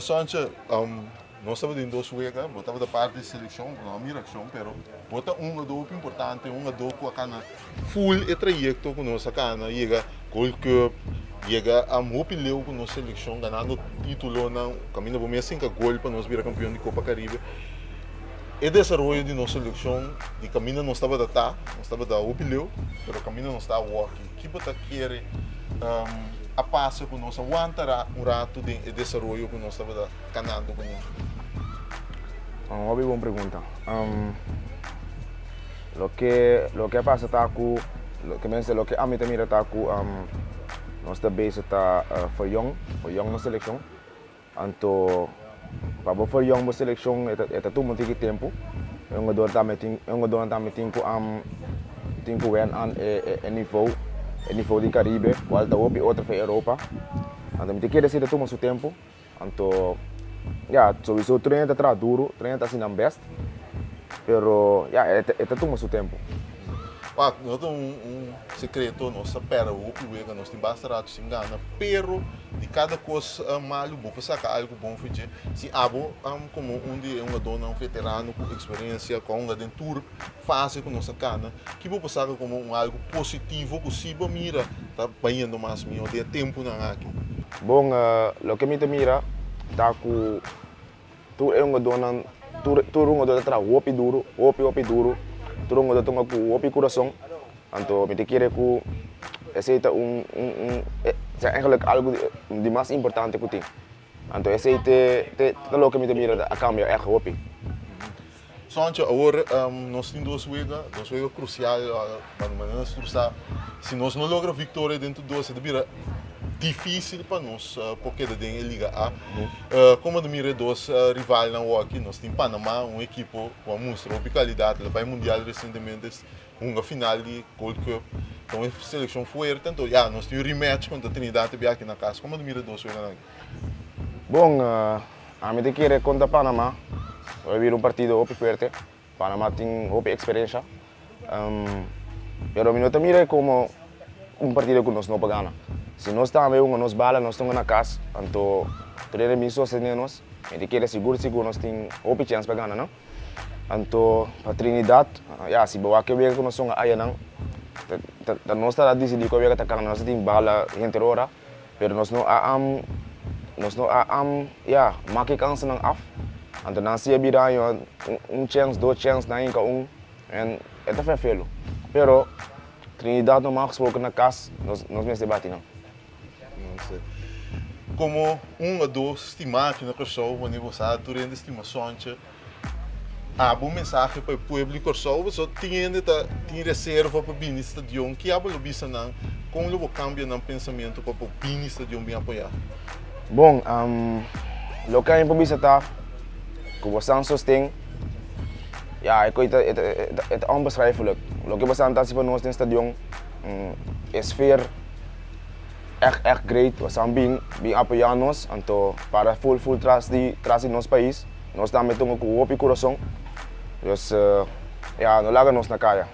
Sonche, nós estamos em dois wegas, botava da parte da seleção, não a miração, pero bota dopo importante, dopo com a cana full e trajecto com nossa cana, chega Gold Cup, chega a Mopileu com nossa seleção, ganhando título na caminho para mim 5 gol para nós virar campeão de Copa Caribe. E desenvolvimento de nossa seleção, de caminho não estava da Opileu, mas o caminho não estava working. Que bota querer a passo com nós, aguentar rato de desenvolvimento com nós estava canando com nós. Uma boa pergunta. Lo que pasa está com, lo que a mim também está com, nós também está for young na seleção, então para for young na seleção é tudo muito tempo. Um jogador também tem que win aan nível de Caribe, volta outra para Europa. Então me quer dizer tudo muito tempo, então sowieso treino está duro, treino está assim best, pero é tudo muito tempo. Nós temos secreto, nós sabemos que nós temos bastante se engana, pero de cada coisa mal, vou sacar algo bom fazer. Se abo como uma dona, veterano com experiência, com uma aventura fácil com nossa cana, que vou passar como algo positivo, possível mira, tá banhando mais meu de tempo na aqui. Bom, o que me mira, tá com tu é uma dona, tu tra opi duro, turun ngo tunga ku opi coração, então me te quer que aceita eigenlijk algo de mais importante que tem, então aceita lo que me te mira a cambio é opi. Sonche, agora nós temos duas wegas cruciais para nós torcer. Se nós não logramos vitória dentro de duas, é difícil para nós, porque da Liga A. Como a mira dos rivais na aqui, nós temos Panamá, uma equipe com mostrou qualidade, ela vai mundial recentemente, uma final de Gold Cup. Então a seleção foi então nós temos rematch contra a Trinidad aqui na casa. Como a mira dos aqui? Bom, a mim te quer contra Panamá. Vai vir partido muito forte. Panamá tem muita experiência. Pero eu mira como partido que nós não pagamos. Se nós estamos nos bala, nós estamos na casa, então treino miso se nós, a gente quer seguro nós temos muita chance para ganhar, não? Então para Trinidad, se boa que ver que nós somos aí não, nós está decidido que ver que tá nós temos bala entre hora, pero nós não marque chance não af, então nós se abrir chance, dois chance na inca e é tá feio, pero Trinidad não marca pouco na casa, nós mesmo se bate não. Como ou dois estimar que na pessoa, quando você está durante estimação, há uma mensagem para o público, você tem reserva para o estadião, que há uma lobista não, como o cambio no pensamento para o estadião bem apoiar? Bom, o que é para que você sustém, é onbeschrijfelijk. O que você está para nós no estadião, é sfeer echt great, we zijn bem apoiados, então para full trás de nosso país, nós estamos com o coração, então não larga nos na caia.